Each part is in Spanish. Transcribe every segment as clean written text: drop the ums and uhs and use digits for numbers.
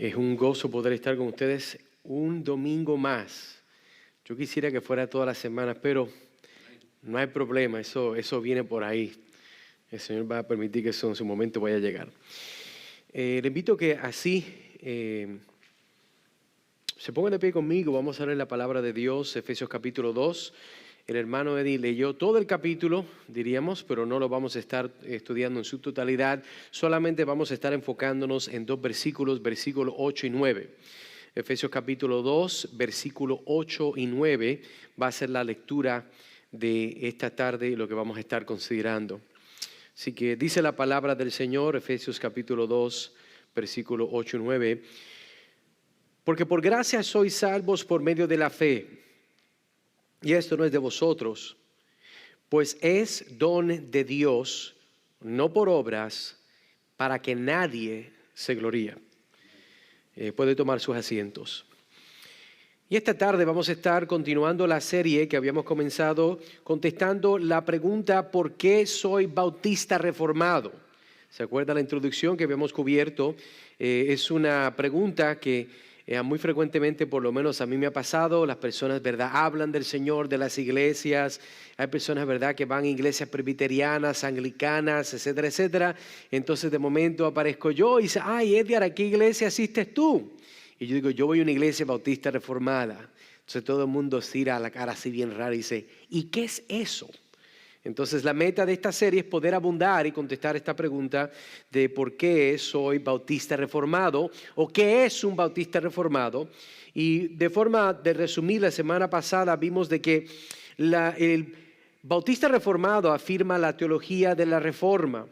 Es un gozo poder estar con ustedes un domingo más. Yo quisiera que fuera todas las semanas, pero no hay problema, eso viene por ahí. El Señor va a permitir que eso en su momento vaya a llegar. Le invito a que así se pongan de pie conmigo. Vamos a leer la palabra de Dios, Efesios capítulo 2. El hermano Eddie leyó todo el capítulo, diríamos, pero no lo vamos a estar estudiando en su totalidad. Solamente vamos a estar enfocándonos en dos versículos, versículos 8 y 9. Efesios capítulo 2, versículos 8 y 9 va a ser la lectura de esta tarde y lo que vamos a estar considerando. Así que dice la palabra del Señor, Efesios capítulo 2, versículos 8 y 9. Porque por gracia sois salvos por medio de la fe. Y esto no es de vosotros, pues es don de Dios, no por obras, para que nadie se gloríe. Puede tomar sus asientos. Y esta tarde vamos a estar continuando la serie que habíamos comenzado contestando la pregunta ¿por qué soy bautista reformado? ¿Se acuerda la introducción que habíamos cubierto? Es una pregunta que muy frecuentemente, por lo menos a mí me ha pasado. Las personas, ¿verdad?, hablan del Señor, de las iglesias. Hay personas, ¿verdad?, que van a iglesias presbiterianas, anglicanas, etcétera, etcétera. Entonces de momento aparezco yo y dice, ay, Edgar, ¿a qué iglesia asistes tú? Y yo digo, yo voy a una iglesia bautista reformada. Entonces todo el mundo tira la cara así bien rara y dice, ¿y qué es eso? Entonces la meta de esta serie es poder abundar y contestar esta pregunta de por qué soy bautista reformado o qué es un bautista reformado. Y de forma de resumir, la semana pasada vimos de que el bautista reformado afirma la teología de la reforma.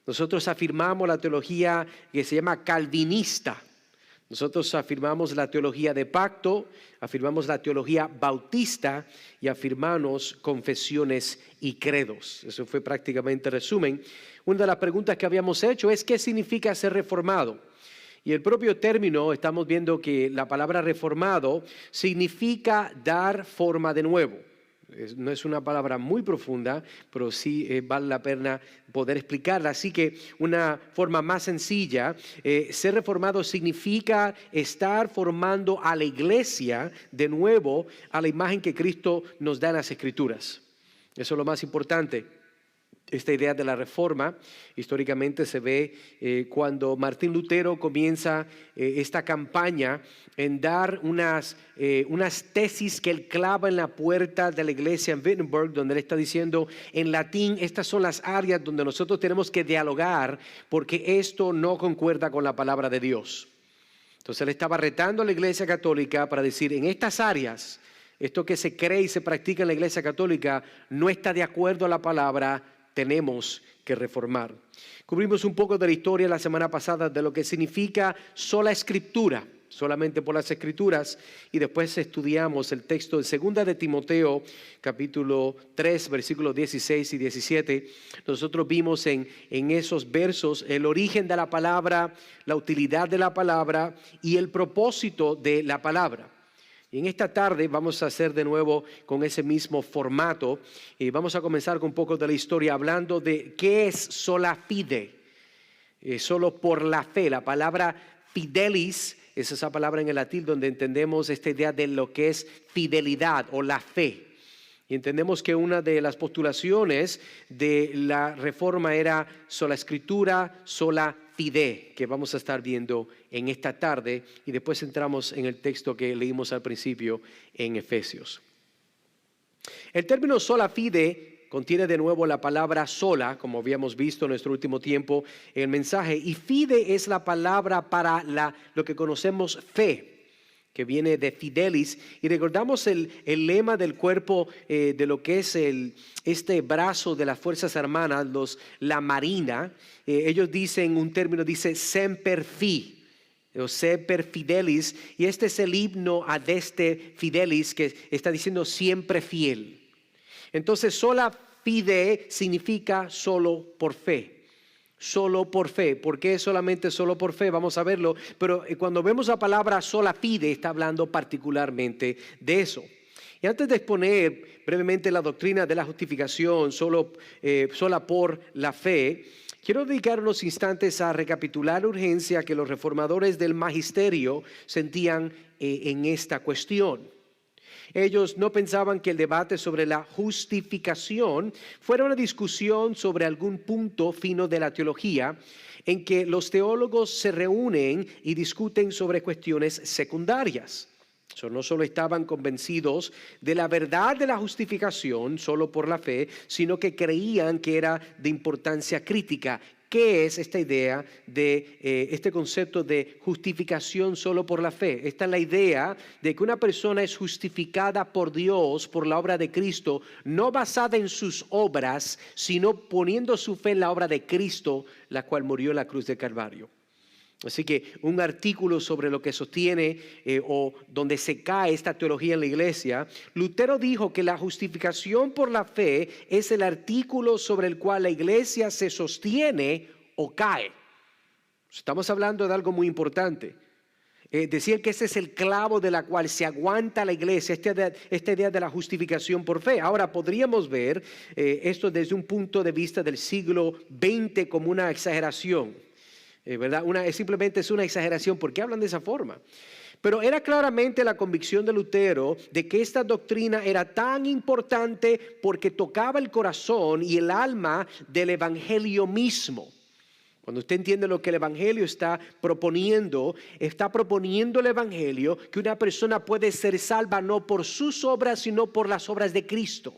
Nosotros afirmamos la teología que se llama calvinista. Nosotros afirmamos la teología de pacto, afirmamos la teología bautista y afirmamos confesiones y credos. Eso fue prácticamente el resumen. Una de las preguntas que habíamos hecho es ¿qué significa ser reformado? Y el propio término, estamos viendo que la palabra reformado significa dar forma de nuevo. No es una palabra muy profunda, pero sí vale la pena poder explicarla. Así que una forma más sencilla, ser reformado significa estar formando a la iglesia de nuevo a la imagen que Cristo nos da en las Escrituras. Eso es lo más importante. Esta idea de la reforma históricamente se ve cuando Martín Lutero comienza esta campaña en dar unas tesis que él clava en la puerta de la iglesia en Wittenberg, donde él está diciendo en latín, estas son las áreas donde nosotros tenemos que dialogar porque esto no concuerda con la palabra de Dios. Entonces él estaba retando a la iglesia católica para decir en estas áreas, esto que se cree y se practica en la iglesia católica no está de acuerdo a la palabra, tenemos que reformar. Cubrimos un poco de la historia la semana pasada de lo que significa sola escritura, solamente por las escrituras, y después estudiamos el texto de 2 de Timoteo, capítulo 3, versículos 16 y 17. Nosotros vimos en esos versos el origen de la palabra, la utilidad de la palabra y el propósito de la palabra. Y en esta tarde vamos a hacer de nuevo con ese mismo formato y vamos a comenzar con un poco de la historia hablando de qué es sola fide, solo por la fe. La palabra fidelis es esa palabra en el latín donde entendemos esta idea de lo que es fidelidad o la fe. Y entendemos que una de las postulaciones de la reforma era sola escritura, sola fide, que vamos a estar viendo en esta tarde. Y después entramos en el texto que leímos al principio en Efesios. El término sola fide contiene de nuevo la palabra sola, como habíamos visto en nuestro último tiempo en el mensaje. Y fide es la palabra para lo que conocemos fe, que viene de fidelis, y recordamos el lema del cuerpo de lo que es este brazo de las Fuerzas Armadas, la Marina. Ellos dicen un término, dice semper fi, o semper fidelis, y este es el himno adeste fidelis, que está diciendo siempre fiel. Entonces sola fide significa solo por fe. Solo por fe. ¿Por qué solamente solo por fe? Vamos a verlo. Pero cuando vemos la palabra sola fide, está hablando particularmente de eso. Y antes de exponer brevemente la doctrina de la justificación sola por la fe, quiero dedicar unos instantes a recapitular la urgencia que los reformadores del magisterio sentían en esta cuestión. Ellos no pensaban que el debate sobre la justificación fuera una discusión sobre algún punto fino de la teología en que los teólogos se reúnen y discuten sobre cuestiones secundarias. No solo estaban convencidos de la verdad de la justificación solo por la fe, sino que creían que era de importancia crítica. ¿Qué es esta idea de este concepto de justificación solo por la fe? Esta es la idea de que una persona es justificada por Dios por la obra de Cristo, no basada en sus obras, sino poniendo su fe en la obra de Cristo, la cual murió en la cruz de Calvario. Así que un artículo sobre lo que sostiene o donde se cae esta teología en la iglesia, Lutero dijo que la justificación por la fe es el artículo sobre el cual la iglesia se sostiene o cae. Estamos hablando de algo muy importante. Decir que ese es el clavo de la cual se aguanta la iglesia, esta idea de la justificación por fe. Ahora podríamos ver esto desde un punto de vista del siglo XX como una exageración. ¿Verdad? Simplemente es una exageración. ¿Por qué hablan de esa forma? Pero era claramente la convicción de Lutero de que esta doctrina era tan importante porque tocaba el corazón y el alma del evangelio mismo. Cuando usted entiende lo que el evangelio está proponiendo el evangelio que una persona puede ser salva no por sus obras, sino por las obras de Cristo.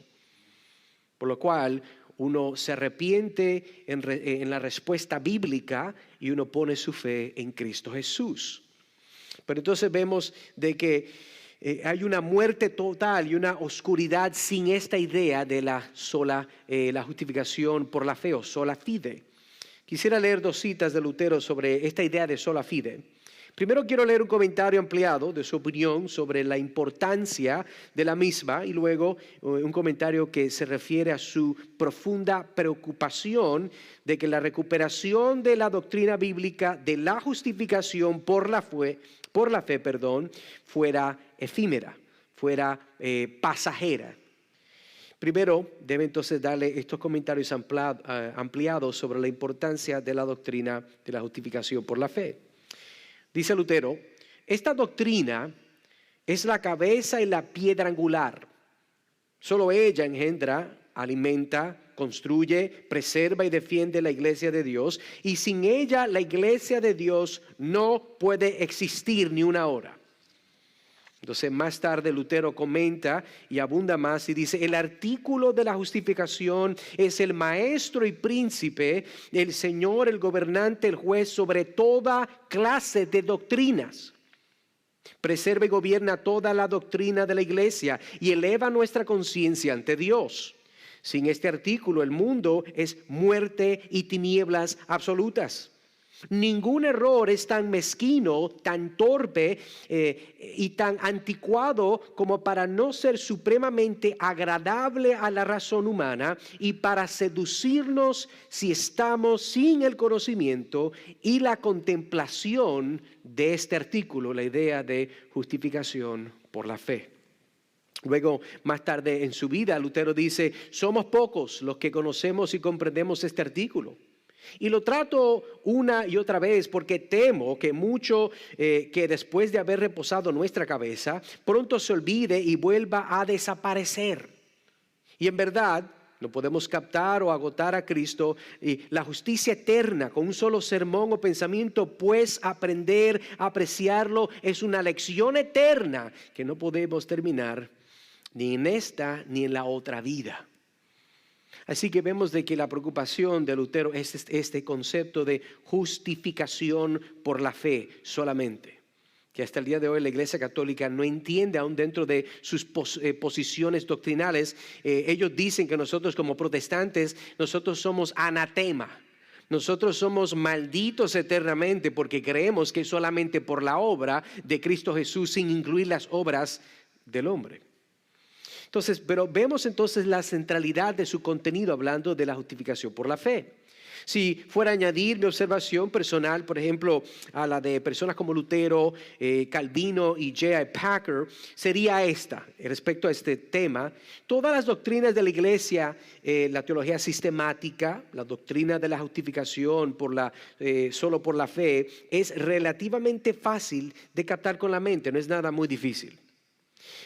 Por lo cual uno se arrepiente en la respuesta bíblica y uno pone su fe en Cristo Jesús. Pero entonces vemos de que hay una muerte total y una oscuridad sin esta idea de la justificación por la fe o sola fide. Quisiera leer dos citas de Lutero sobre esta idea de sola fide. Primero quiero leer un comentario ampliado de su opinión sobre la importancia de la misma y luego un comentario que se refiere a su profunda preocupación de que la recuperación de la doctrina bíblica de la justificación por la fe, fuera efímera, fuera pasajera. Primero, debe entonces darle estos comentarios ampliados sobre la importancia de la doctrina de la justificación por la fe. Dice Lutero, esta doctrina es la cabeza y la piedra angular. Solo ella engendra, alimenta, construye, preserva y defiende la iglesia de Dios. Y sin ella la iglesia de Dios no puede existir ni una hora. Entonces más tarde Lutero comenta y abunda más y dice, el artículo de la justificación es el maestro y príncipe, el Señor, el gobernante, el juez sobre toda clase de doctrinas. Preserva y gobierna toda la doctrina de la iglesia y eleva nuestra conciencia ante Dios. Sin este artículo el mundo es muerte y tinieblas absolutas. Ningún error es tan mezquino, tan torpe y tan anticuado como para no ser supremamente agradable a la razón humana y para seducirnos si estamos sin el conocimiento y la contemplación de este artículo, la idea de justificación por la fe. Luego, más tarde en su vida, Lutero dice, somos pocos los que conocemos y comprendemos este artículo. Y lo trato una y otra vez porque temo que mucho que después de haber reposado nuestra cabeza, pronto se olvide y vuelva a desaparecer. Y en verdad, no podemos captar o agotar a Cristo y la justicia eterna con un solo sermón o pensamiento, pues aprender a apreciarlo es una lección eterna que no podemos terminar ni en esta ni en la otra vida. Así que vemos de que la preocupación de Lutero es este concepto de justificación por la fe solamente, que hasta el día de hoy la Iglesia Católica no entiende aún dentro de sus posiciones doctrinales. Ellos dicen que nosotros como protestantes, nosotros somos anatema. Nosotros somos malditos eternamente porque creemos que es solamente por la obra de Cristo Jesús sin incluir las obras del hombre. Entonces, pero vemos entonces la centralidad de su contenido hablando de la justificación por la fe. Si fuera a añadir mi observación personal, por ejemplo, a la de personas como Lutero, Calvino y J.I. Packer, sería esta, respecto a este tema. Todas las doctrinas de la iglesia, la teología sistemática, la doctrina de la justificación solo por la fe, es relativamente fácil de captar con la mente, no es nada muy difícil.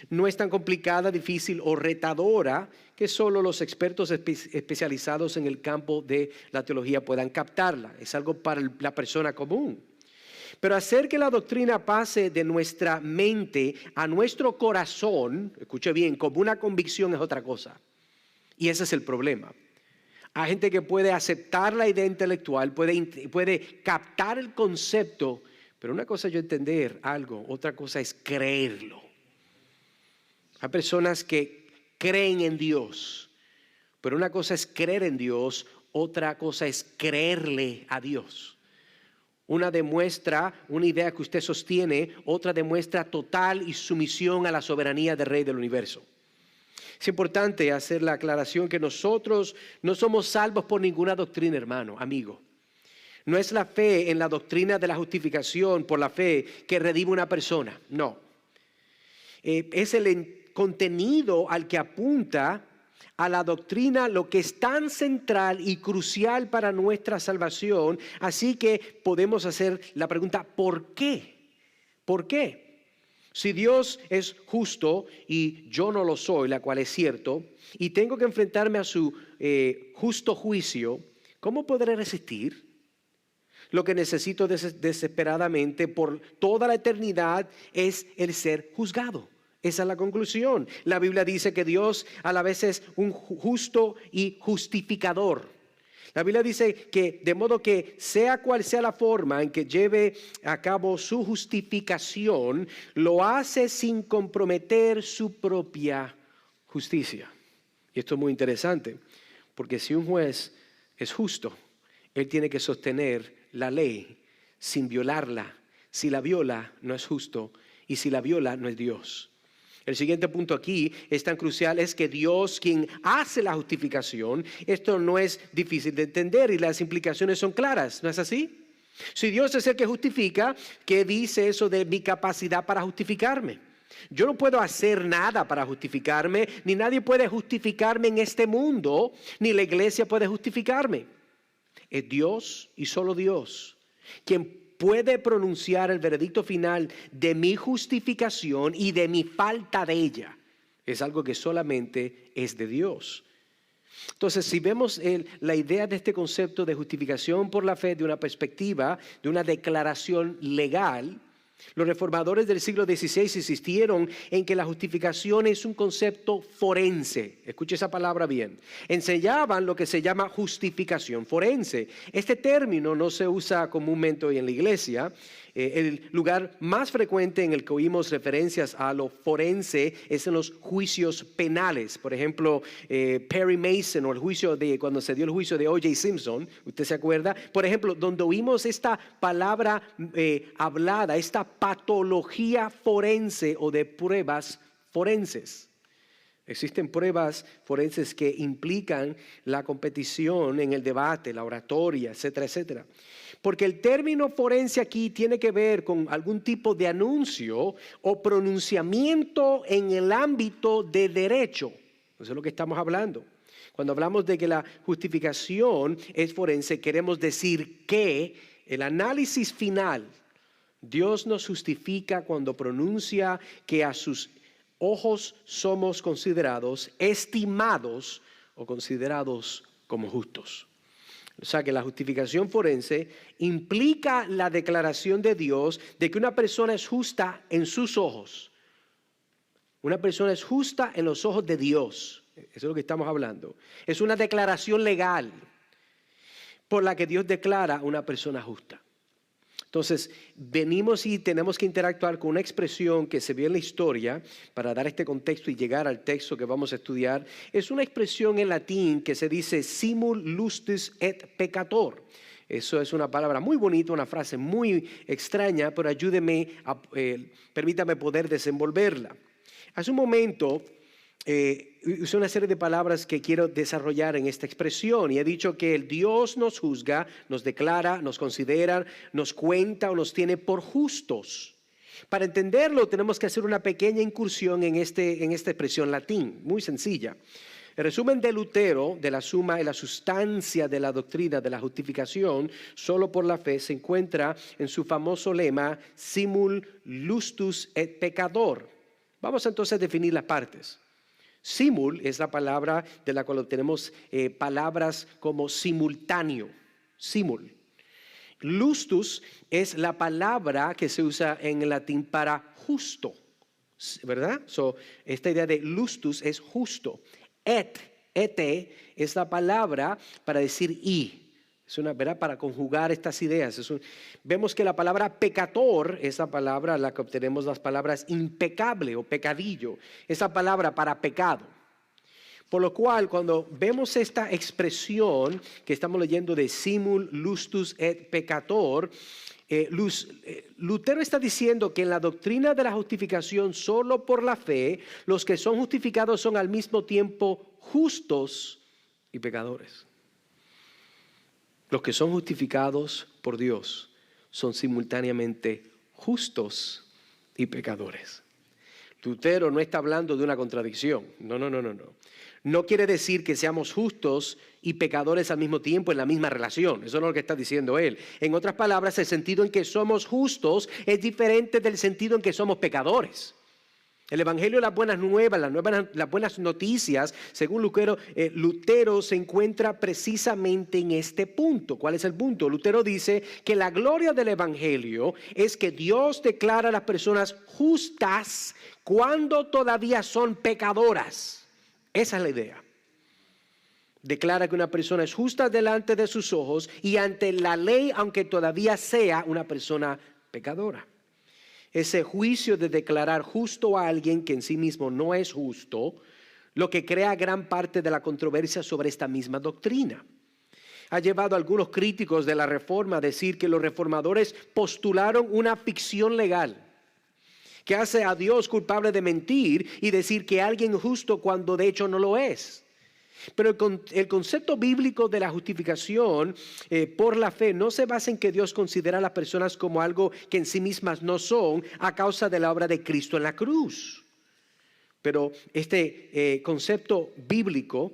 No es tan complicada, difícil o retadora que solo los expertos especializados en el campo de la teología puedan captarla. Es algo para la persona común. Pero hacer que la doctrina pase de nuestra mente a nuestro corazón, escuche bien, como una convicción es otra cosa. Y ese es el problema. Hay gente que puede aceptar la idea intelectual, puede captar el concepto, pero una cosa es yo entender algo, otra cosa es creerlo. Hay personas que creen en Dios, pero una cosa es creer en Dios, otra cosa es creerle a Dios. Una demuestra una idea que usted sostiene, otra demuestra total y sumisión a la soberanía del Rey del universo. Es importante hacer la aclaración que nosotros no somos salvos por ninguna doctrina, hermano, amigo. No es la fe en la doctrina de la justificación por la fe que redime una persona, no. Es el contenido al que apunta a la doctrina lo que es tan central y crucial para nuestra salvación. Así que podemos hacer la pregunta, ¿por qué? ¿Por qué? Si Dios es justo y yo no lo soy, la cual es cierto, y tengo que enfrentarme a su justo juicio, ¿cómo podré resistir? Lo que necesito desesperadamente por toda la eternidad es el ser juzgado. Esa es la conclusión. La Biblia dice que Dios a la vez es un justo y justificador. La Biblia dice que de modo que sea cual sea la forma en que lleve a cabo su justificación, lo hace sin comprometer su propia justicia. Y esto es muy interesante, porque si un juez es justo, él tiene que sostener la ley sin violarla. Si la viola, no es justo, y si la viola, no es Dios. El siguiente punto aquí es tan crucial, es que Dios quien hace la justificación, esto no es difícil de entender y las implicaciones son claras, ¿no es así? Si Dios es el que justifica, ¿qué dice eso de mi capacidad para justificarme? Yo no puedo hacer nada para justificarme, ni nadie puede justificarme en este mundo, ni la iglesia puede justificarme. Es Dios y solo Dios quien puede pronunciar el veredicto final de mi justificación y de mi falta de ella. Es algo que solamente es de Dios. Entonces, si vemos la idea de este concepto de justificación por la fe de una perspectiva, de una declaración legal, los reformadores del siglo XVI insistieron en que la justificación es un concepto forense. Escuche esa palabra bien. Enseñaban lo que se llama justificación forense. Este término no se usa comúnmente hoy en la iglesia. El lugar más frecuente en el que oímos referencias a lo forense es en los juicios penales. Por ejemplo, Perry Mason, o el juicio de cuando se dio el juicio de O.J. Simpson, ¿usted se acuerda? Por ejemplo, donde oímos esta palabra hablada, esta patología forense o de pruebas forenses. Existen pruebas forenses que implican la competición en el debate, la oratoria, etcétera, etcétera. Porque el término forense aquí tiene que ver con algún tipo de anuncio o pronunciamiento en el ámbito de derecho. Eso es lo que estamos hablando. Cuando hablamos de que la justificación es forense, queremos decir que el análisis final, Dios nos justifica cuando pronuncia que a sus ojos somos considerados, estimados o considerados como justos. O sea que la justificación forense implica la declaración de Dios de que una persona es justa en sus ojos. Una persona es justa en los ojos de Dios. Eso es lo que estamos hablando. Es una declaración legal por la que Dios declara a una persona justa. Entonces, venimos y tenemos que interactuar con una expresión que se vio en la historia para dar este contexto y llegar al texto que vamos a estudiar. Es una expresión en latín que se dice simul iustus et peccator. Eso es una palabra muy bonita, una frase muy extraña, pero ayúdeme, permítame poder desenvolverla. Hace un momento usé una serie de palabras que quiero desarrollar en esta expresión y he dicho que el Dios nos juzga, nos declara, nos considera, nos cuenta o nos tiene por justos. Para entenderlo tenemos que hacer una pequeña incursión en esta expresión latín, muy sencilla. El resumen de Lutero de la suma y la sustancia de la doctrina de la justificación solo por la fe se encuentra en su famoso lema simul justus et peccator. Vamos entonces a definir las partes. Simul es la palabra de la cual obtenemos palabras como simultáneo, simul. Justus es la palabra que se usa en el latín para justo, ¿verdad? Esta idea de justus es justo. Et es la palabra para decir y. Es una, ¿verdad? Para conjugar estas ideas. Vemos que la palabra pecator es la palabra a la que obtenemos las palabras impecable o pecadillo. Esa palabra para pecado. Por lo cual, cuando vemos esta expresión que estamos leyendo de simul justus et peccator, Lutero está diciendo que en la doctrina de la justificación solo por la fe, los que son justificados son al mismo tiempo justos y pecadores. Los que son justificados por Dios son simultáneamente justos y pecadores. Lutero no está hablando de una contradicción. No. No quiere decir que seamos justos y pecadores al mismo tiempo en la misma relación. Eso no es lo que está diciendo él. En otras palabras, el sentido en que somos justos es diferente del sentido en que somos pecadores. El Evangelio de las buenas nuevas, las buenas noticias, según Lutero se encuentra precisamente en este punto. ¿Cuál es el punto? Lutero dice que la gloria del Evangelio es que Dios declara a las personas justas cuando todavía son pecadoras. Esa es la idea. Declara que una persona es justa delante de sus ojos y ante la ley, aunque todavía sea una persona pecadora. Ese juicio de declarar justo a alguien que en sí mismo no es justo, lo que crea gran parte de la controversia sobre esta misma doctrina. Ha llevado a algunos críticos de la Reforma a decir que los reformadores postularon una ficción legal que hace a Dios culpable de mentir y decir que alguien es justo cuando de hecho no lo es. Pero el concepto bíblico de la justificación por la fe no se basa en que Dios considera a las personas como algo que en sí mismas no son a causa de la obra de Cristo en la cruz. Pero este concepto bíblico,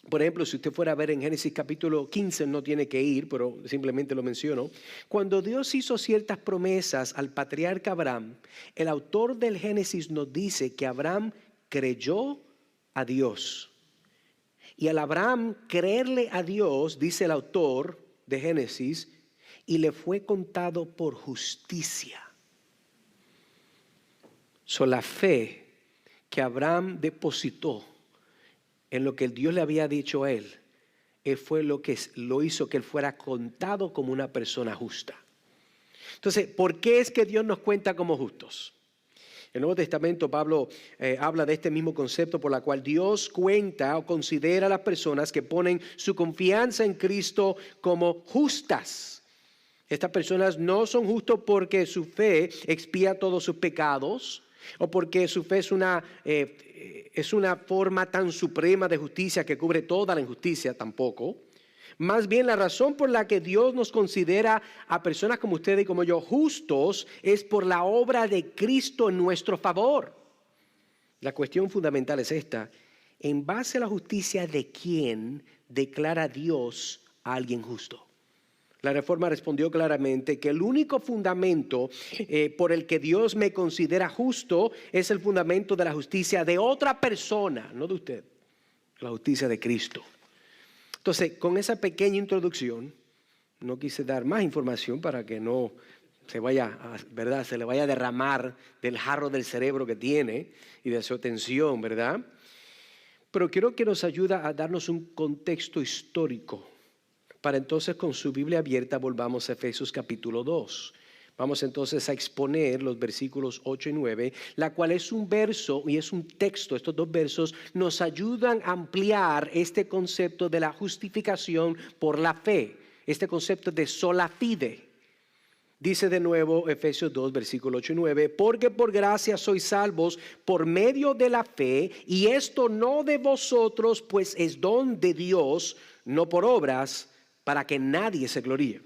por ejemplo, si usted fuera a ver en Génesis capítulo 15, no tiene que ir, pero simplemente lo menciono. Cuando Dios hizo ciertas promesas al patriarca Abraham, el autor del Génesis nos dice que Abraham creyó a Dios. Y al Abraham creerle a Dios, dice el autor de Génesis, y le fue contado por justicia. La fe que Abraham depositó en lo que Dios le había dicho a él fue lo que lo hizo que él fuera contado como una persona justa. Entonces, ¿por qué es que Dios nos cuenta como justos? En el Nuevo Testamento Pablo habla de este mismo concepto por la cual Dios cuenta o considera a las personas que ponen su confianza en Cristo como justas. Estas personas no son justos porque su fe expía todos sus pecados o porque su fe es una forma tan suprema de justicia que cubre toda la injusticia, tampoco. Más bien la razón por la que Dios nos considera a personas como ustedes y como yo justos es por la obra de Cristo en nuestro favor. La cuestión fundamental es esta: ¿en base a la justicia de quién declara Dios a alguien justo? La Reforma respondió claramente que el único fundamento por el que Dios me considera justo es el fundamento de la justicia de otra persona, no de usted, la justicia de Cristo. Entonces, con esa pequeña introducción, no quise dar más información para que no se vaya, ¿verdad? Se le vaya a derramar del jarro del cerebro que tiene y de su atención, ¿verdad? Pero quiero que nos ayude a darnos un contexto histórico. Para entonces, con su Biblia abierta, volvamos a Efesios capítulo 2. Vamos entonces a exponer los versículos 8 y 9, la cual es un verso y es un texto. Estos dos versos nos ayudan a ampliar este concepto de la justificación por la fe, este concepto de sola fide. Dice de nuevo Efesios 2, versículo 8 y 9, porque por gracia sois salvos por medio de la fe, y esto no de vosotros, pues es don de Dios, no por obras, para que nadie se gloríe.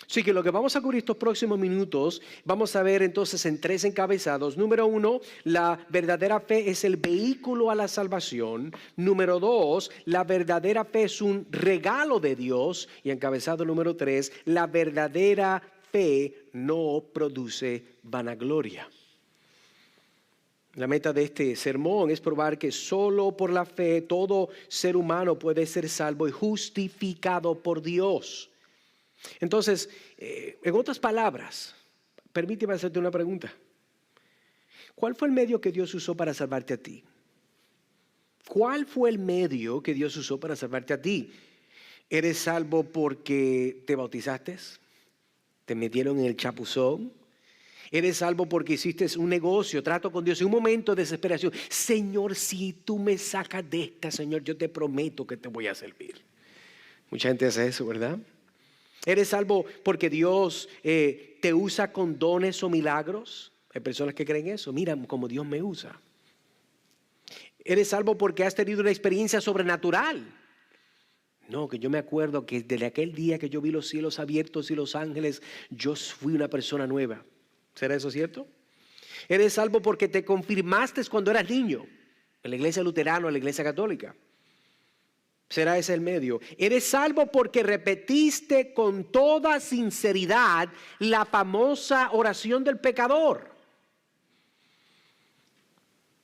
Así que lo que vamos a cubrir estos próximos minutos, vamos a ver entonces en 3 encabezados. Número 1, la verdadera fe es el vehículo a la salvación. Número 2, la verdadera fe es un regalo de Dios. Y encabezado número 3, la verdadera fe no produce vanagloria. La meta de este sermón es probar que solo por la fe todo ser humano puede ser salvo y justificado por Dios. Entonces, en otras palabras, permíteme hacerte una pregunta. ¿Cuál fue el medio que Dios usó para salvarte a ti? ¿Cuál fue el medio que Dios usó para salvarte a ti? ¿Eres salvo porque te bautizaste? ¿Te metieron en el chapuzón? ¿Eres salvo porque hiciste un negocio, trato con Dios en un momento de desesperación? Señor, si tú me sacas de esta, Señor, yo te prometo que te voy a servir. Mucha gente hace eso, ¿verdad? ¿Eres salvo porque Dios te usa con dones o milagros? Hay personas que creen eso. Mira cómo Dios me usa. ¿Eres salvo porque has tenido una experiencia sobrenatural? No, que yo me acuerdo que desde aquel día que yo vi los cielos abiertos y los ángeles, yo fui una persona nueva. ¿Será eso cierto? ¿Eres salvo porque te confirmaste cuando eras niño en la iglesia luterana o en la iglesia católica? ¿Será ese el medio? ¿Eres salvo porque repetiste con toda sinceridad la famosa oración del pecador?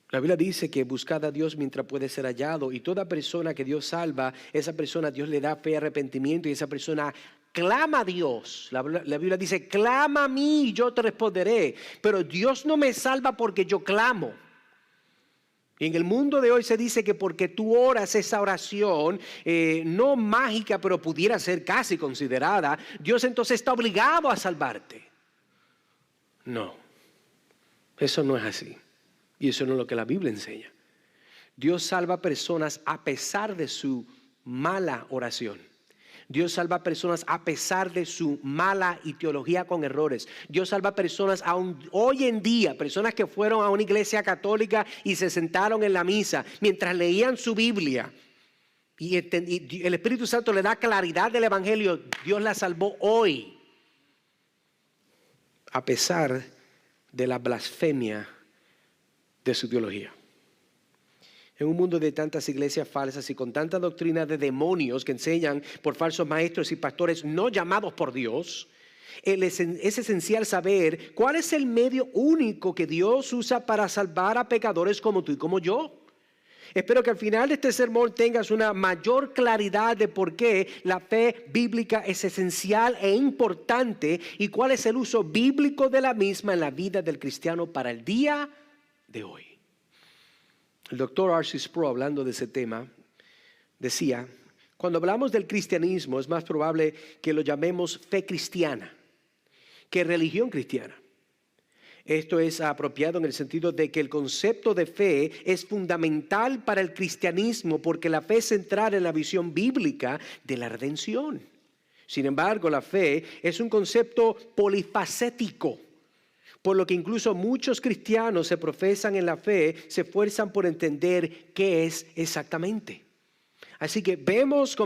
La Biblia dice que buscad a Dios mientras puede ser hallado, y toda persona que Dios salva, esa persona Dios le da fe y arrepentimiento, y esa persona clama a Dios. La Biblia dice, clama a mí y yo te responderé. Pero Dios no me salva porque yo clamo. Y en el mundo de hoy se dice que porque tú oras esa oración, no mágica, pero pudiera ser casi considerada, Dios entonces está obligado a salvarte. No, eso no es así. Y eso no es lo que la Biblia enseña. Dios salva personas a pesar de su mala oración. Dios salva personas a pesar de su mala teología con errores. Dios salva personas aún hoy en día, personas que fueron a una iglesia católica y se sentaron en la misa mientras leían su Biblia. Y el Espíritu Santo le da claridad del Evangelio. Dios la salvó hoy, a pesar de la blasfemia de su teología. En un mundo de tantas iglesias falsas y con tanta doctrina de demonios que enseñan por falsos maestros y pastores no llamados por Dios, es esencial saber cuál es el medio único que Dios usa para salvar a pecadores como tú y como yo. Espero que al final de este sermón tengas una mayor claridad de por qué la fe bíblica es esencial e importante y cuál es el uso bíblico de la misma en la vida del cristiano para el día de hoy. El doctor R.C. Sproul, hablando de ese tema, decía, cuando hablamos del cristianismo es más probable que lo llamemos fe cristiana que religión cristiana. Esto es apropiado en el sentido de que el concepto de fe es fundamental para el cristianismo porque la fe es central en la visión bíblica de la redención. Sin embargo, la fe es un concepto polifacético, por lo que incluso muchos cristianos se profesan en la fe, se esfuerzan por entender qué es exactamente. Así que vemos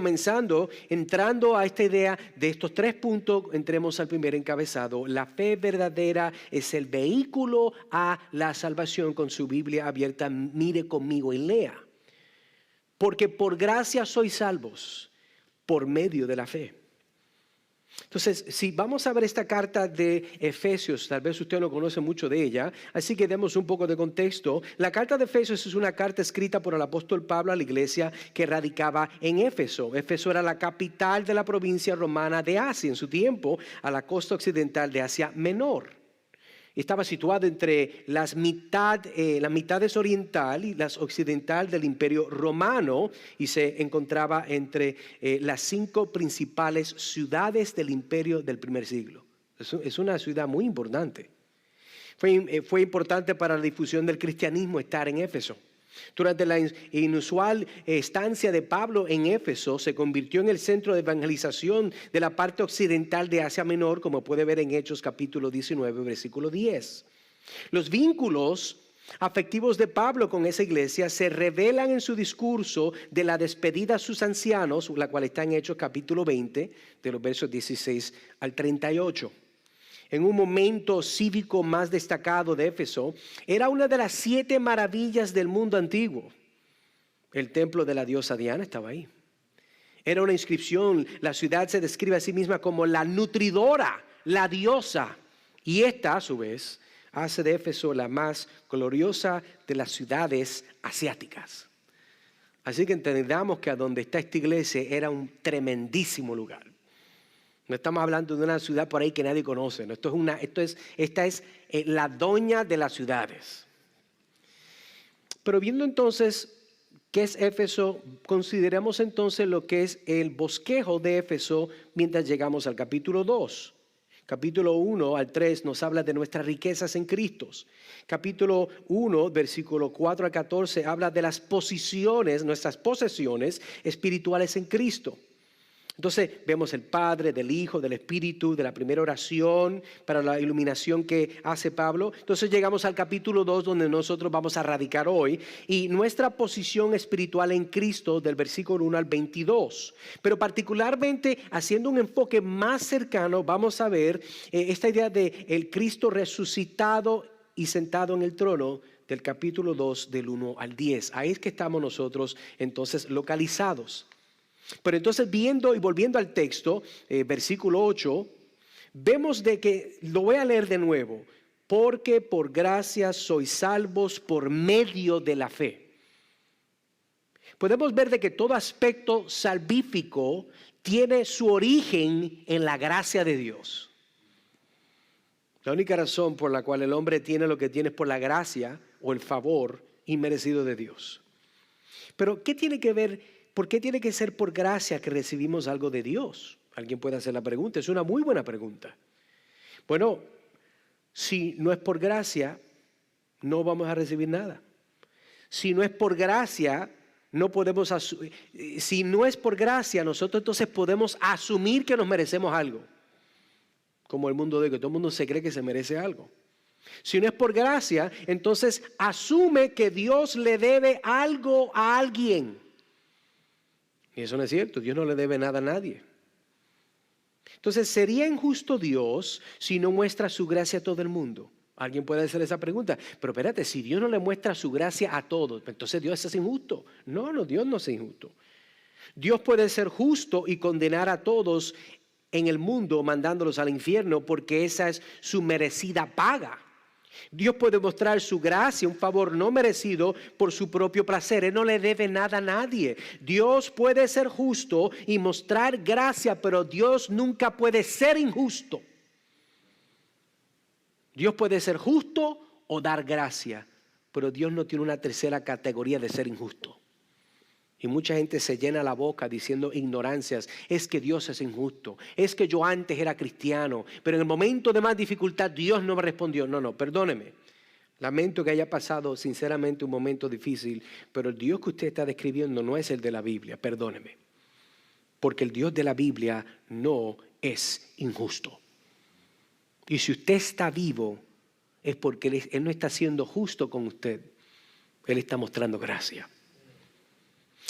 entrando a esta idea de estos 3 puntos, entremos al primer encabezado. La fe verdadera es el vehículo a la salvación. Con su Biblia abierta, mire conmigo y lea. Porque por gracia sois salvos por medio de la fe. Entonces, si vamos a ver esta carta de Efesios, tal vez usted no conoce mucho de ella, así que demos un poco de contexto. La carta de Efesios es una carta escrita por el apóstol Pablo a la iglesia que radicaba en Éfeso. Éfeso era la capital de la provincia romana de Asia en su tiempo, a la costa occidental de Asia Menor. Estaba situado entre las mitades oriental y las occidental del Imperio Romano y se encontraba entre las 5 principales ciudades del imperio del primer siglo. Es una ciudad muy importante. Fue importante para la difusión del cristianismo estar en Éfeso. Durante la inusual estancia de Pablo en Éfeso, se convirtió en el centro de evangelización de la parte occidental de Asia Menor, como puede ver en Hechos capítulo 19, versículo 10. Los vínculos afectivos de Pablo con esa iglesia se revelan en su discurso de la despedida a sus ancianos, la cual está en Hechos capítulo 20, de los versos 16 al 38. En un momento cívico más destacado de Éfeso, era una de las 7 maravillas del mundo antiguo. El templo de la diosa Diana estaba ahí. Era una inscripción, la ciudad se describe a sí misma como la nutridora, la diosa. Y esta, a su vez, hace de Éfeso la más gloriosa de las ciudades asiáticas. Así que entendamos que a donde está esta iglesia era un tremendísimo lugar. No estamos hablando de una ciudad por ahí que nadie conoce. No, esta es la doña de las ciudades. Pero viendo entonces qué es Éfeso, consideremos entonces lo que es el bosquejo de Éfeso mientras llegamos al capítulo 2. Capítulo 1 al 3 nos habla de nuestras riquezas en Cristo. Capítulo 1, versículo 4 al 14, habla de las posiciones, nuestras posesiones espirituales en Cristo. Entonces vemos el Padre, del Hijo, del Espíritu, de la primera oración para la iluminación que hace Pablo. Entonces llegamos al capítulo 2 donde nosotros vamos a radicar hoy y nuestra posición espiritual en Cristo del versículo 1 al 22. Pero particularmente haciendo un enfoque más cercano vamos a ver esta idea de el Cristo resucitado y sentado en el trono del capítulo 2 del 1 al 10. Ahí es que estamos nosotros entonces localizados. Pero entonces viendo y volviendo al texto, versículo 8, vemos de que, lo voy a leer de nuevo, porque por gracia sois salvos por medio de la fe. Podemos ver de que todo aspecto salvífico tiene su origen en la gracia de Dios. La única razón por la cual el hombre tiene lo que tiene es por la gracia o el favor inmerecido de Dios. Pero ¿qué tiene que ver? ¿Por qué tiene que ser por gracia que recibimos algo de Dios? Alguien puede hacer la pregunta, es una muy buena pregunta. Bueno, si no es por gracia, no vamos a recibir nada. Si no es por gracia, no podemos si no es por gracia, nosotros entonces podemos asumir que nos merecemos algo. Como el mundo de que todo el mundo se cree que se merece algo. Si no es por gracia, entonces asume que Dios le debe algo a alguien. Y eso no es cierto, Dios no le debe nada a nadie. Entonces, ¿sería injusto Dios si no muestra su gracia a todo el mundo? Alguien puede hacer esa pregunta, pero espérate, si Dios no le muestra su gracia a todos, entonces Dios es injusto. No, Dios no es injusto. Dios puede ser justo y condenar a todos en el mundo mandándolos al infierno porque esa es su merecida paga. Dios puede mostrar su gracia, un favor no merecido por su propio placer. Él no le debe nada a nadie. Dios puede ser justo y mostrar gracia, pero Dios nunca puede ser injusto. Dios puede ser justo o dar gracia, pero Dios no tiene una tercera categoría de ser injusto. Y mucha gente se llena la boca diciendo ignorancias. Es que Dios es injusto. Es que yo antes era cristiano, pero en el momento de más dificultad Dios no me respondió. No, perdóneme. Lamento que haya pasado sinceramente un momento difícil, pero el Dios que usted está describiendo no es el de la Biblia. Perdóneme. Porque el Dios de la Biblia no es injusto. Y si usted está vivo, es porque Él no está siendo justo con usted. Él está mostrando gracia.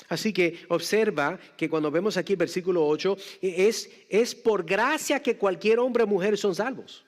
Así que observa que cuando vemos aquí el versículo 8, es por gracia que cualquier hombre o mujer son salvos.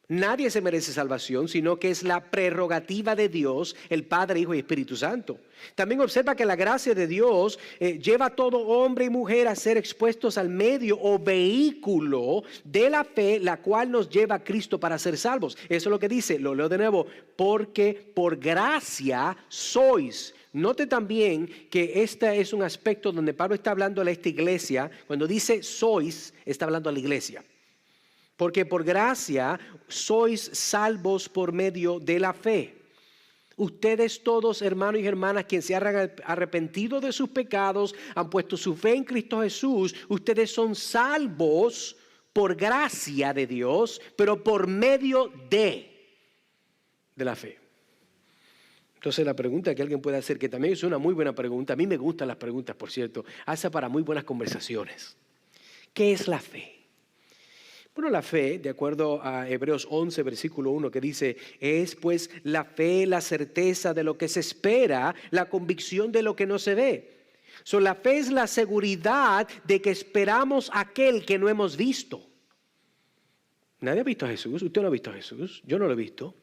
Nadie se merece salvación, sino que es la prerrogativa de Dios, el Padre, Hijo y Espíritu Santo. También observa que la gracia de Dios lleva a todo hombre y mujer a ser expuestos al medio o vehículo de la fe, la cual nos lleva a Cristo para ser salvos. Eso es lo que dice, lo leo de nuevo, porque por gracia sois. Note también que este es un aspecto donde Pablo está hablando a esta iglesia. Cuando dice sois, está hablando a la iglesia. Porque por gracia sois salvos por medio de la fe. Ustedes todos, hermanos y hermanas, quienes se han arrepentido de sus pecados, han puesto su fe en Cristo Jesús, ustedes son salvos por gracia de Dios, pero por medio de la fe. Entonces la pregunta que alguien puede hacer, que también es una muy buena pregunta, a mí me gustan las preguntas, por cierto, hace para muy buenas conversaciones. ¿Qué es la fe? Bueno, la fe, de acuerdo a Hebreos 11, versículo 1, que dice, es pues la fe, la certeza de lo que se espera, la convicción de lo que no se ve. La fe es la seguridad de que esperamos a aquel que no hemos visto. Nadie ha visto a Jesús, usted no ha visto a Jesús, yo no lo he visto.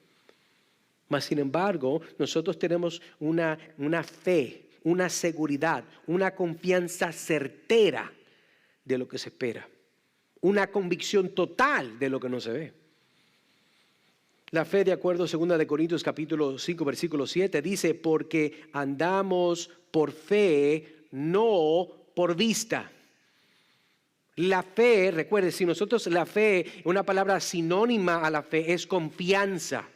Mas sin embargo, nosotros tenemos una fe, una seguridad, una confianza certera de lo que se espera. Una convicción total de lo que no se ve. La fe, de acuerdo a 2 Corintios capítulo 5, versículo 7, dice, porque andamos por fe, no por vista. La fe, recuerde, si nosotros la fe, una palabra sinónima a la fe es confianza.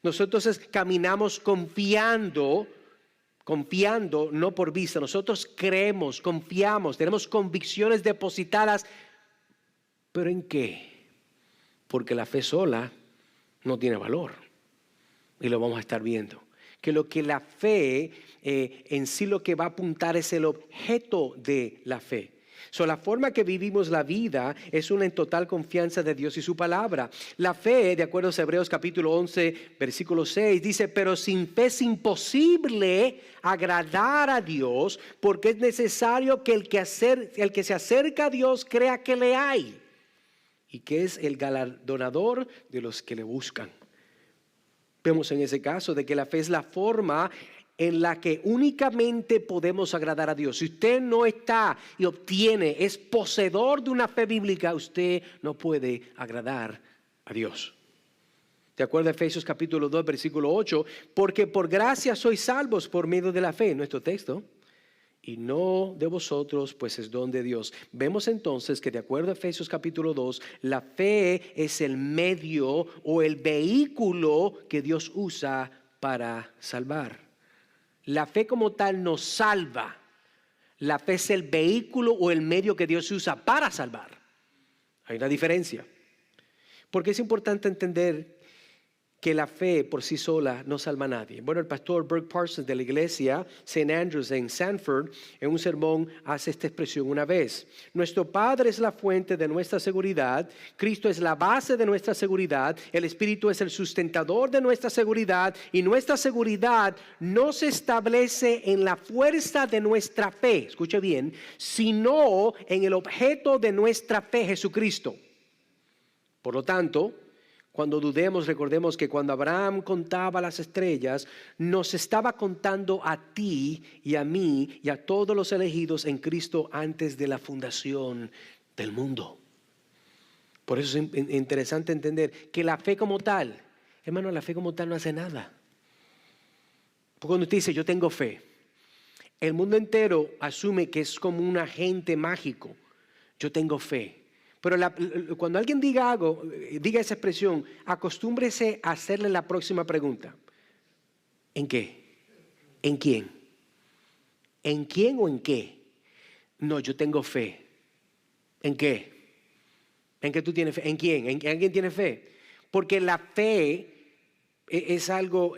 Nosotros caminamos confiando, no por vista. Nosotros creemos, confiamos, tenemos convicciones depositadas. ¿Pero en qué? Porque la fe sola no tiene valor. Y lo vamos a estar viendo. Que lo que la fe en sí lo que va a apuntar es el objeto de la fe. La forma que vivimos la vida es una en total confianza de Dios y su palabra. La fe, de acuerdo a Hebreos capítulo 11, versículo 6, dice, pero sin fe es imposible agradar a Dios, porque es necesario que el que se acerca a Dios crea que le hay y que es el galardonador de los que le buscan. Vemos en ese caso de que la fe es la forma en la que únicamente podemos agradar a Dios. Si usted no está y obtiene, es poseedor de una fe bíblica, usted no puede agradar a Dios. De acuerdo a Efesios capítulo 2, versículo 8, porque por gracia sois salvos por medio de la fe, nuestro texto, y no de vosotros, pues es don de Dios. Vemos entonces que de acuerdo a Efesios capítulo 2, la fe es el medio o el vehículo que Dios usa para salvar. La fe como tal nos salva. La fe es el vehículo o el medio que Dios usa para salvar. Hay una diferencia. Porque es importante entender que la fe por sí sola no salva a nadie. Bueno, el pastor Burke Parsons de la iglesia St. Andrews en Sanford, en un sermón, hace esta expresión una vez. Nuestro Padre es la fuente de nuestra seguridad, Cristo es la base de nuestra seguridad, el Espíritu es el sustentador de nuestra seguridad y nuestra seguridad no se establece en la fuerza de nuestra fe, escuche bien, sino en el objeto de nuestra fe, Jesucristo. Por lo tanto, cuando dudemos, recordemos que cuando Abraham contaba las estrellas, nos estaba contando a ti y a mí y a todos los elegidos en Cristo antes de la fundación del mundo. Por eso es interesante entender que la fe como tal, hermano, la fe como tal no hace nada. Porque cuando usted dice yo tengo fe, el mundo entero asume que es como un agente mágico. Yo tengo fe. Pero cuando alguien diga algo, diga esa expresión, acostúmbrese a hacerle la próxima pregunta. ¿En qué? ¿En quién? ¿En quién o en qué? No, yo tengo fe. ¿En qué? ¿En qué tú tienes fe? ¿En quién? ¿En alguien tiene fe? Porque la fe es algo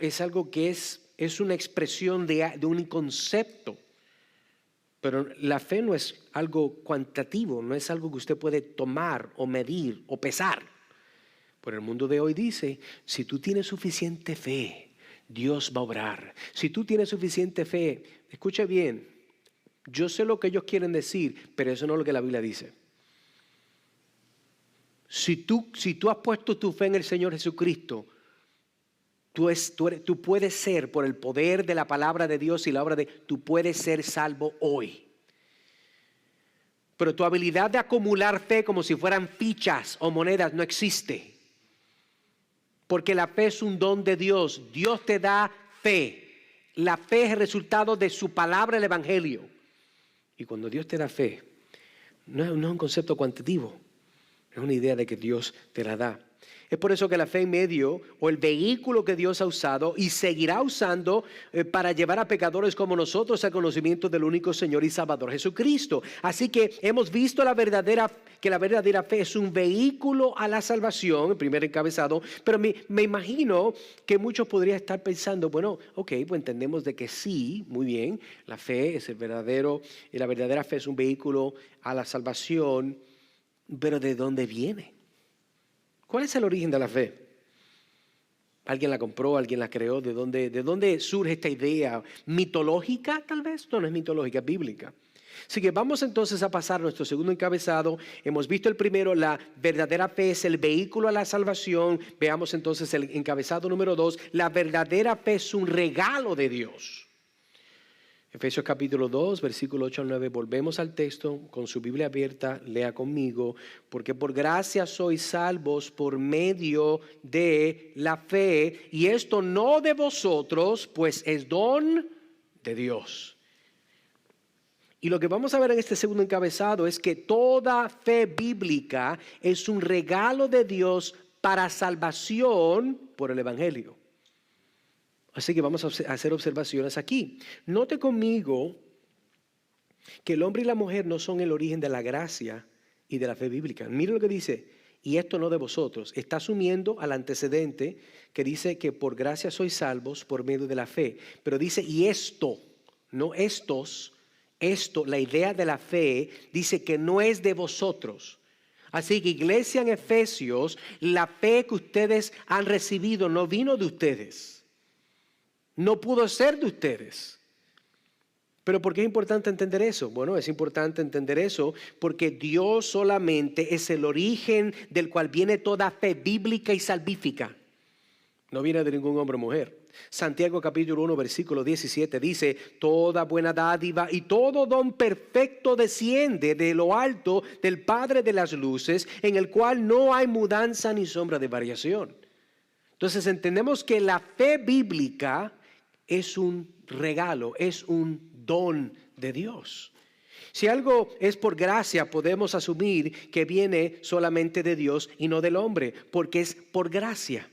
que es una expresión de un concepto. Pero la fe no es algo cuantitativo, no es algo que usted puede tomar o medir o pesar. Pero el mundo de hoy dice, si tú tienes suficiente fe, Dios va a obrar. Si tú tienes suficiente fe, escucha bien, yo sé lo que ellos quieren decir, pero eso no es lo que la Biblia dice. Si tú has puesto tu fe en el Señor Jesucristo, tú puedes ser, por el poder de la palabra de Dios y la obra tú puedes ser salvo hoy. Pero tu habilidad de acumular fe como si fueran fichas o monedas no existe. Porque la fe es un don de Dios. Dios te da fe. La fe es el resultado de su palabra, el Evangelio. Y cuando Dios te da fe, no es un concepto cuantitativo. Es una idea de que Dios te la da. Es por eso que la fe en medio, o el vehículo que Dios ha usado y seguirá usando para llevar a pecadores como nosotros al conocimiento del único Señor y Salvador Jesucristo. Así que hemos visto que la verdadera fe es un vehículo a la salvación, el primer encabezado, pero me imagino que muchos podrían estar pensando, bueno, ok, pues entendemos de que sí, muy bien, la fe es la verdadera fe es un vehículo a la salvación, pero ¿de dónde viene? ¿Cuál es el origen de la fe? ¿Alguien la compró? ¿Alguien la creó? ¿De dónde surge esta idea? ¿Mitológica tal vez? No es mitológica, es bíblica. Así que vamos entonces a pasar a nuestro segundo encabezado. Hemos visto el primero, la verdadera fe es el vehículo a la salvación. Veamos entonces el encabezado número 2. La verdadera fe es un regalo de Dios. Efesios capítulo 2, versículo 8 al 9, volvemos al texto, con su Biblia abierta, lea conmigo, porque por gracia sois salvos por medio de la fe, y esto no de vosotros, pues es don de Dios. Y lo que vamos a ver en este segundo encabezado es que toda fe bíblica es un regalo de Dios para salvación por el Evangelio. Así que vamos a hacer observaciones aquí. Note conmigo que el hombre y la mujer no son el origen de la gracia y de la fe bíblica. Mire lo que dice, y esto no de vosotros. Está asumiendo al antecedente que dice que por gracia sois salvos por medio de la fe. Pero dice, y esto, no estos, esto, la idea de la fe, dice que no es de vosotros. Así que iglesia en Efesios, la fe que ustedes han recibido no vino de ustedes. No pudo ser de ustedes. ¿Pero por qué es importante entender eso? Bueno, es importante entender eso porque Dios solamente es el origen del cual viene toda fe bíblica y salvífica. No viene de ningún hombre o mujer. Santiago capítulo 1 versículo 17 dice, toda buena dádiva y todo don perfecto desciende de lo alto del Padre de las luces, en el cual no hay mudanza ni sombra de variación. Entonces entendemos que la fe bíblica es un regalo, es un don de Dios. Si algo es por gracia, podemos asumir que viene solamente de Dios y no del hombre, porque es por gracia.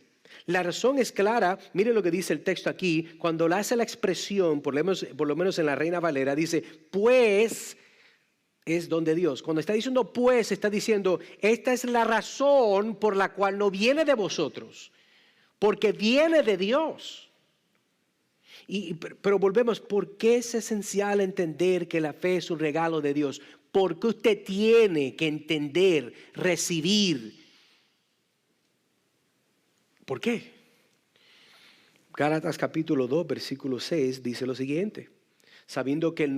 La razón es clara, mire lo que dice el texto aquí, cuando hace la expresión, por lo menos en la Reina Valera, dice, pues es don de Dios. Cuando está diciendo pues, está diciendo, esta es la razón por la cual no viene de vosotros, porque viene de Dios. Pero volvemos, ¿por qué es esencial entender que la fe es un regalo de Dios? Porque usted tiene que entender, recibir. ¿Por qué? Gálatas capítulo 2, versículo 6 dice lo siguiente. Sabiendo que el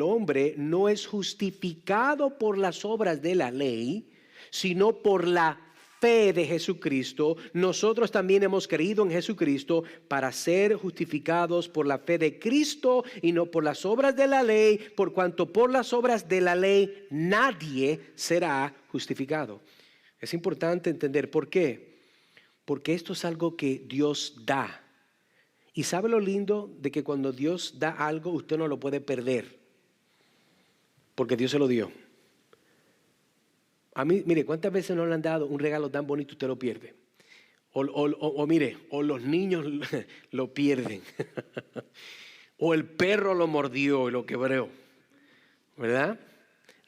hombre no es justificado por las obras de la ley, sino por la fe de Jesucristo, nosotros también hemos creído en Jesucristo para ser justificados por la fe de Cristo y no por las obras de la ley, por cuanto por las obras de la ley nadie será justificado. Es importante entender por qué. Porque esto es algo que Dios da. Y sabe lo lindo de que cuando Dios da algo usted no lo puede perder, porque Dios se lo dio. A mí, mire, ¿cuántas veces no le han dado un regalo tan bonito y usted lo pierde? O los niños lo pierden. O el perro lo mordió y lo quebró. ¿Verdad?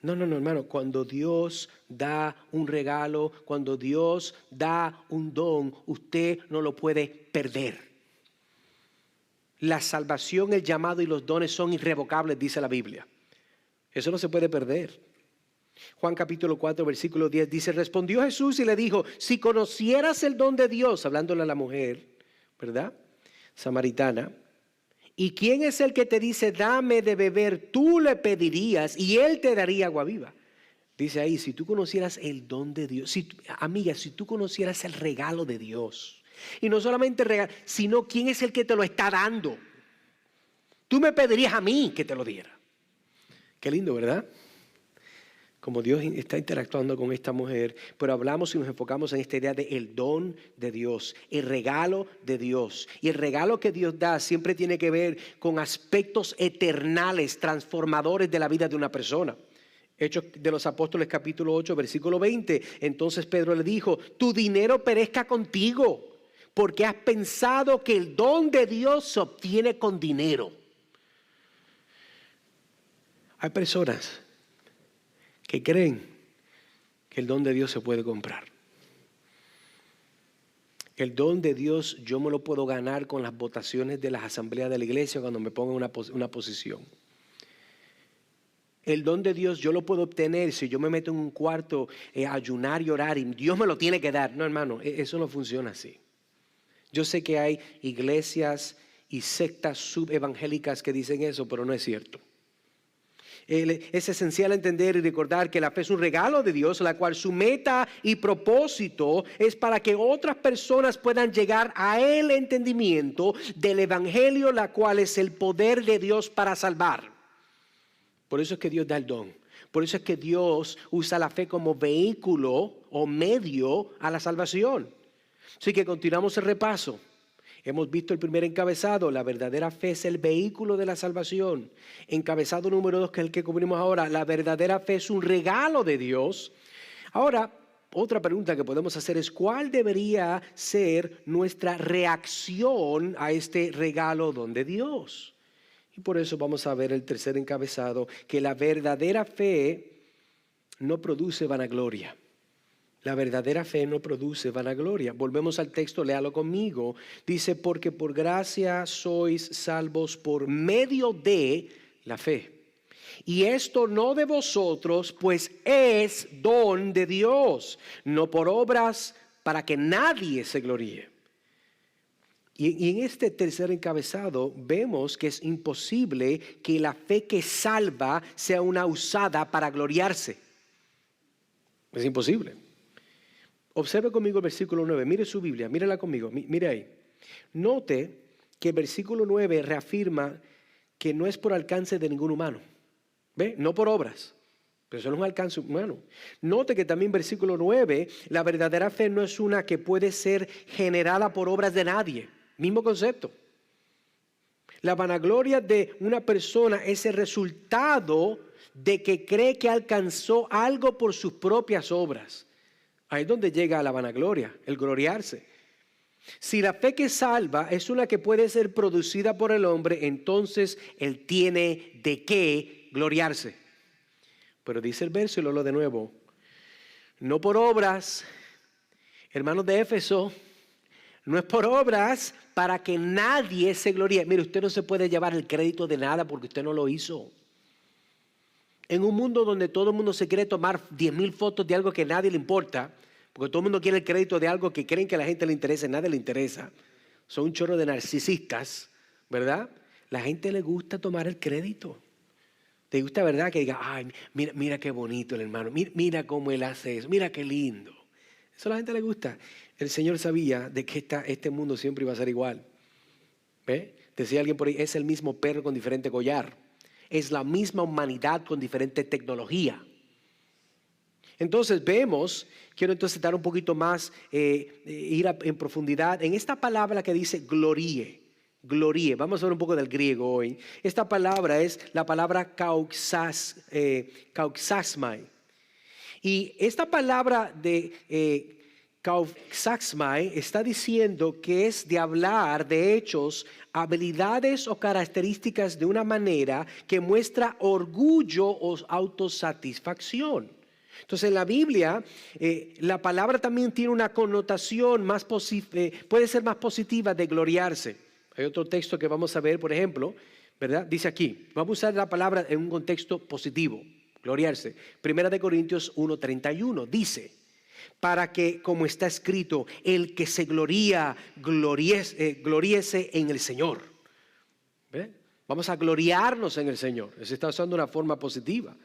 No, hermano. Cuando Dios da un regalo, cuando Dios da un don, usted no lo puede perder. La salvación, el llamado y los dones son irrevocables, dice la Biblia. Eso no se puede perder. Juan capítulo 4 versículo 10 dice, respondió Jesús y le dijo, si conocieras el don de Dios, hablándole a la mujer, ¿verdad? Samaritana, ¿y quién es el que te dice, dame de beber? Tú le pedirías y él te daría agua viva. Dice ahí, si tú conocieras el don de Dios, amiga, si tú conocieras el regalo de Dios, y no solamente el regalo, sino quién es el que te lo está dando. Tú me pedirías a mí que te lo diera. Qué lindo, ¿verdad? Como Dios está interactuando con esta mujer, pero hablamos y nos enfocamos en esta idea de el don de Dios, el regalo de Dios. Y el regalo que Dios da siempre tiene que ver con aspectos eternales, transformadores de la vida de una persona. Hechos de los Apóstoles capítulo 8, versículo 20. Entonces Pedro le dijo, tu dinero perezca contigo, porque has pensado que el don de Dios se obtiene con dinero. Hay personas que creen que el don de Dios se puede comprar. El don de Dios yo me lo puedo ganar con las votaciones de las asambleas de la iglesia cuando me pongan una posición. El don de Dios yo lo puedo obtener si yo me meto en un cuarto a ayunar y orar y Dios me lo tiene que dar. No, hermano, eso no funciona así. Yo sé que hay iglesias y sectas subevangélicas que dicen eso, pero no es cierto. Es esencial entender y recordar que la fe es un regalo de Dios, la cual su meta y propósito es para que otras personas puedan llegar a el entendimiento del evangelio, la cual es el poder de Dios para salvar. Por eso es que Dios da el don. Por eso es que Dios usa la fe como vehículo o medio a la salvación. Así que continuamos el repaso. Hemos visto el primer encabezado, la verdadera fe es el vehículo de la salvación. Encabezado número 2, que es el que cubrimos ahora, la verdadera fe es un regalo de Dios. Ahora, otra pregunta que podemos hacer es, ¿cuál debería ser nuestra reacción a este regalo don de Dios? Y por eso vamos a ver el tercer encabezado, que la verdadera fe no produce vanagloria. La verdadera fe no produce vanagloria. Volvemos al texto, léalo conmigo. Dice, porque por gracia sois salvos por medio de la fe. Y esto no de vosotros, pues es don de Dios, no por obras para que nadie se gloríe. Y en este tercer encabezado vemos que es imposible que la fe que salva sea una usada para gloriarse. Es imposible. Observe conmigo el versículo 9. Mire su Biblia, mírala conmigo, mire ahí. Note que el versículo 9 reafirma que no es por alcance de ningún humano. ¿Ve? No por obras. Pero eso no es un alcance humano. Note que también versículo 9, la verdadera fe no es una que puede ser generada por obras de nadie. Mismo concepto. La vanagloria de una persona es el resultado de que cree que alcanzó algo por sus propias obras. Ahí es donde llega la vanagloria, el gloriarse. Si la fe que salva es una que puede ser producida por el hombre, entonces él tiene de qué gloriarse. Pero dice el verso, y lo leo de nuevo, no por obras, hermanos de Éfeso, no es por obras para que nadie se gloríe. Mire, usted no se puede llevar el crédito de nada porque usted no lo hizo. En un mundo donde todo el mundo se quiere tomar 10,000 fotos de algo que a nadie le importa, porque todo el mundo quiere el crédito de algo que creen que a la gente le interesa, nadie le interesa. Son un chorro de narcisistas, ¿verdad? La gente le gusta tomar el crédito. ¿Te gusta, verdad? Que diga, ay, mira qué bonito el hermano, mira cómo él hace eso, mira qué lindo. Eso a la gente le gusta. El Señor sabía de que este mundo siempre iba a ser igual. ¿Ve? Decía alguien por ahí, es el mismo perro con diferente collar. Es la misma humanidad con diferente tecnología. Entonces vemos, quiero entonces dar un poquito más, ir en profundidad en esta palabra que dice gloríe. Gloríe, vamos a ver un poco del griego hoy. Esta palabra es la palabra kauxasmai. Y esta palabra de kauxasmai está diciendo que es de hablar de hechos, habilidades o características de una manera que muestra orgullo o autosatisfacción. Entonces en la Biblia la palabra también tiene una connotación más puede ser más positiva de gloriarse. Hay otro texto que vamos a ver, por ejemplo, ¿verdad? Dice aquí, vamos a usar la palabra en un contexto positivo, gloriarse. Primera de Corintios 1:31 dice, para que, como está escrito, el que se gloría, gloríese en el Señor. ¿Ve? Vamos a gloriarnos en el Señor. Se está usando una forma positiva.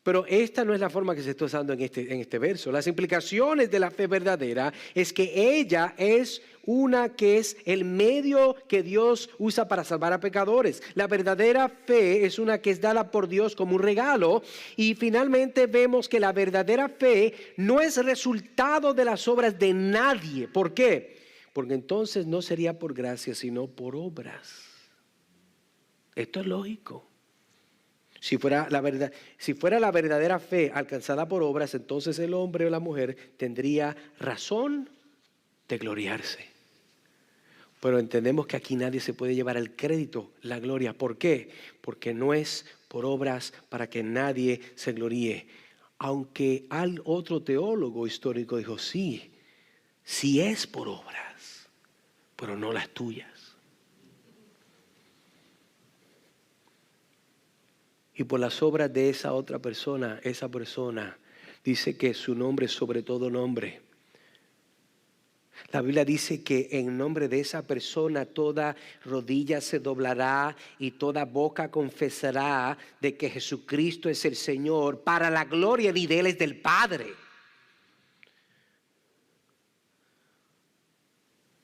Pero esta no es la forma que se está usando en este verso. Las implicaciones de la fe verdadera es que ella es una que es el medio que Dios usa para salvar a pecadores. La verdadera fe es una que es dada por Dios como un regalo. Y finalmente vemos que la verdadera fe no es resultado de las obras de nadie. ¿Por qué? Porque entonces no sería por gracia, sino por obras. Esto es lógico. Si fuera la verdadera fe alcanzada por obras, entonces el hombre o la mujer tendría razón de gloriarse. Pero entendemos que aquí nadie se puede llevar el crédito, la gloria. ¿Por qué? Porque no es por obras para que nadie se gloríe. Aunque al otro teólogo histórico dijo, sí es por obras, pero no las tuyas. Y por las obras de esa otra persona, esa persona dice que su nombre es sobre todo nombre. La Biblia dice que en nombre de esa persona toda rodilla se doblará y toda boca confesará de que Jesucristo es el Señor para la gloria de Él es del Padre.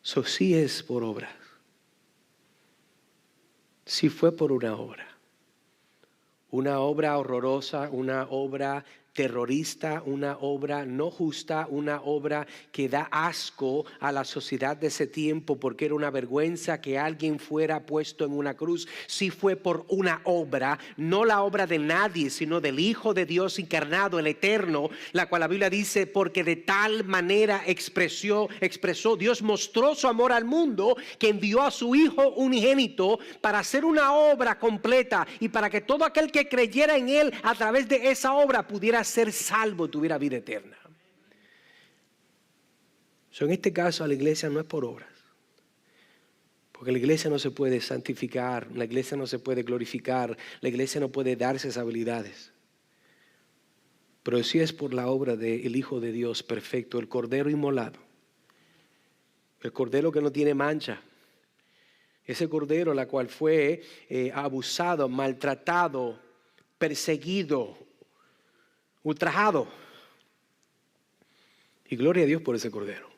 Eso sí es por obras. Sí fue por una obra horrorosa, una obra terrorista, una obra no justa, una obra que da asco a la sociedad de ese tiempo porque era una vergüenza que alguien fuera puesto en una cruz. Sí fue por una obra, no la obra de nadie, sino del Hijo de Dios encarnado, el Eterno, la cual la Biblia dice, porque de tal manera expresó, Dios mostró su amor al mundo que envió a su Hijo unigénito para hacer una obra completa y para que todo aquel que creyera en Él a través de esa obra pudiera ser salvo y tuviera vida eterna. En este caso a la iglesia no es por obras, porque la iglesia no se puede santificar, la iglesia no se puede glorificar, la iglesia no puede darse esas habilidades. Pero sí es por la obra del Hijo de Dios perfecto, el Cordero inmolado, el Cordero que no tiene mancha, ese Cordero la cual fue abusado, maltratado, perseguido, ultrajado. Y gloria a Dios por ese Cordero.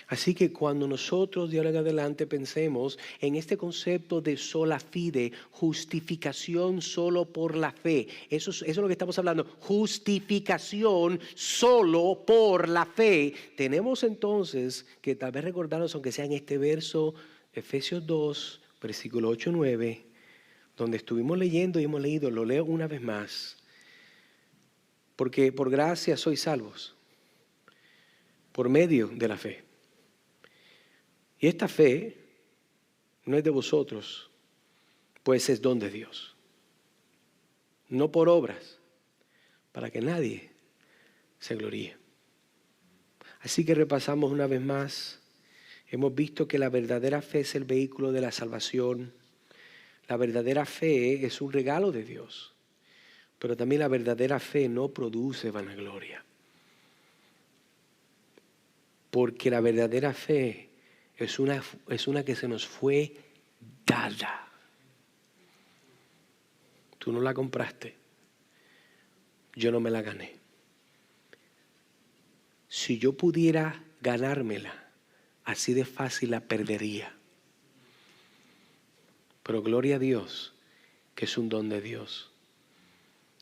Así que cuando nosotros de ahora en adelante pensemos en este concepto de sola fide, justificación solo por la fe, eso es lo que estamos hablando, justificación solo por la fe. Tenemos entonces que tal vez recordarnos, aunque sea en este verso, Efesios 2, versículo 8-9, donde estuvimos leyendo y hemos leído, lo leo una vez más. Porque por gracia sois salvos, por medio de la fe. Y esta fe no es de vosotros, pues es don de Dios. No por obras, para que nadie se gloríe. Así que repasamos una vez más. Hemos visto que la verdadera fe es el vehículo de la salvación. La verdadera fe es un regalo de Dios. Pero también la verdadera fe no produce vanagloria. Porque la verdadera fe es una que se nos fue dada. Tú no la compraste. Yo no me la gané. Si yo pudiera ganármela, así de fácil la perdería. Pero gloria a Dios, que es un don de Dios.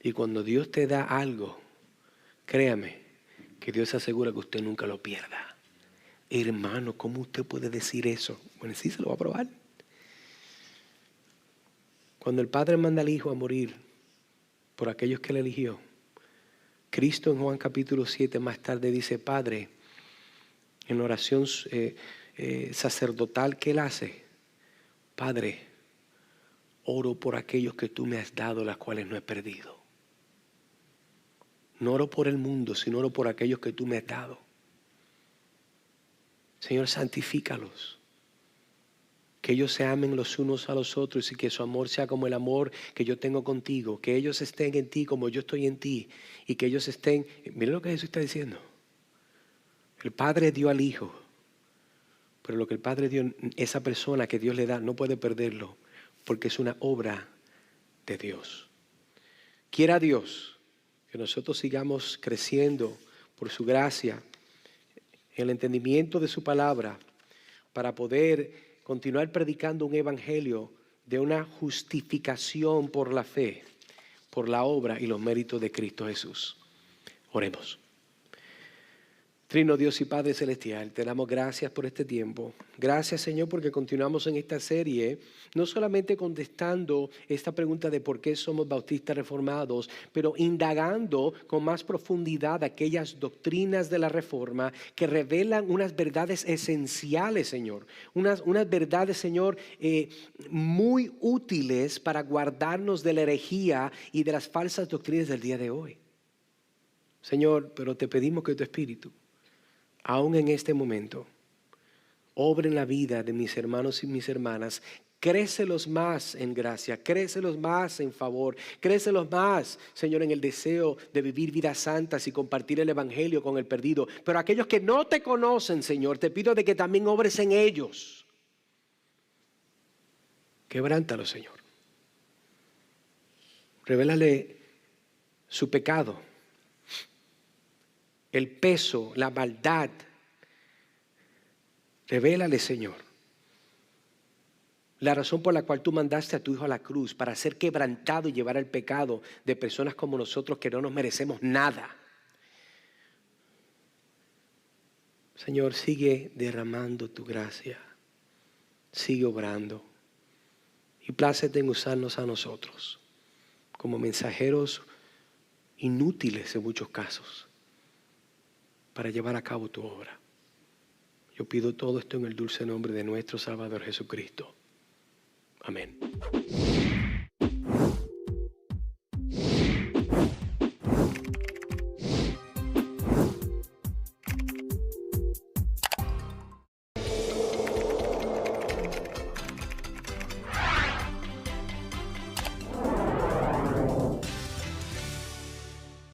Y cuando Dios te da algo, créame, que Dios asegura que usted nunca lo pierda. Hermano, ¿cómo usted puede decir eso? Bueno, sí, se lo va a probar. Cuando el Padre manda al Hijo a morir por aquellos que Él eligió, Cristo en Juan capítulo 7 más tarde dice, Padre, en oración sacerdotal que Él hace, Padre, oro por aquellos que tú me has dado, las cuales no he perdido. No oro por el mundo, sino oro por aquellos que tú me has dado. Señor, santifícalos. Que ellos se amen los unos a los otros y que su amor sea como el amor que yo tengo contigo. Que ellos estén en ti como yo estoy en ti. Y que ellos estén... Miren lo que Jesús está diciendo. El Padre dio al Hijo. Pero lo que el Padre dio, esa persona que Dios le da, no puede perderlo. Porque es una obra de Dios. Quiera Dios que nosotros sigamos creciendo por su gracia, en el entendimiento de su palabra, para poder continuar predicando un evangelio de una justificación por la fe, por la obra y los méritos de Cristo Jesús. Oremos. Trino Dios y Padre Celestial, te damos gracias por este tiempo. Gracias, Señor, porque continuamos en esta serie, no solamente contestando esta pregunta de por qué somos bautistas reformados, pero indagando con más profundidad aquellas doctrinas de la Reforma que revelan unas verdades esenciales, Señor. Unas verdades, Señor, muy útiles para guardarnos de la herejía y de las falsas doctrinas del día de hoy. Señor, pero te pedimos que tu Espíritu, aún en este momento, obra en la vida de mis hermanos y mis hermanas. Crécelos más en gracia, crécelos más en favor, crécelos más, Señor, en el deseo de vivir vidas santas y compartir el Evangelio con el perdido. Pero aquellos que no te conocen, Señor, te pido de que también obres en ellos. Quebrántalo, Señor. Revélale su pecado, el peso, la maldad. Revélale, Señor, la razón por la cual tú mandaste a tu Hijo a la cruz, para ser quebrantado y llevar el pecado de personas como nosotros que no nos merecemos nada. Señor, sigue derramando tu gracia, sigue obrando y plácete en usarnos a nosotros como mensajeros inútiles en muchos casos para llevar a cabo tu obra. Yo pido todo esto en el dulce nombre de nuestro Salvador Jesucristo. Amén.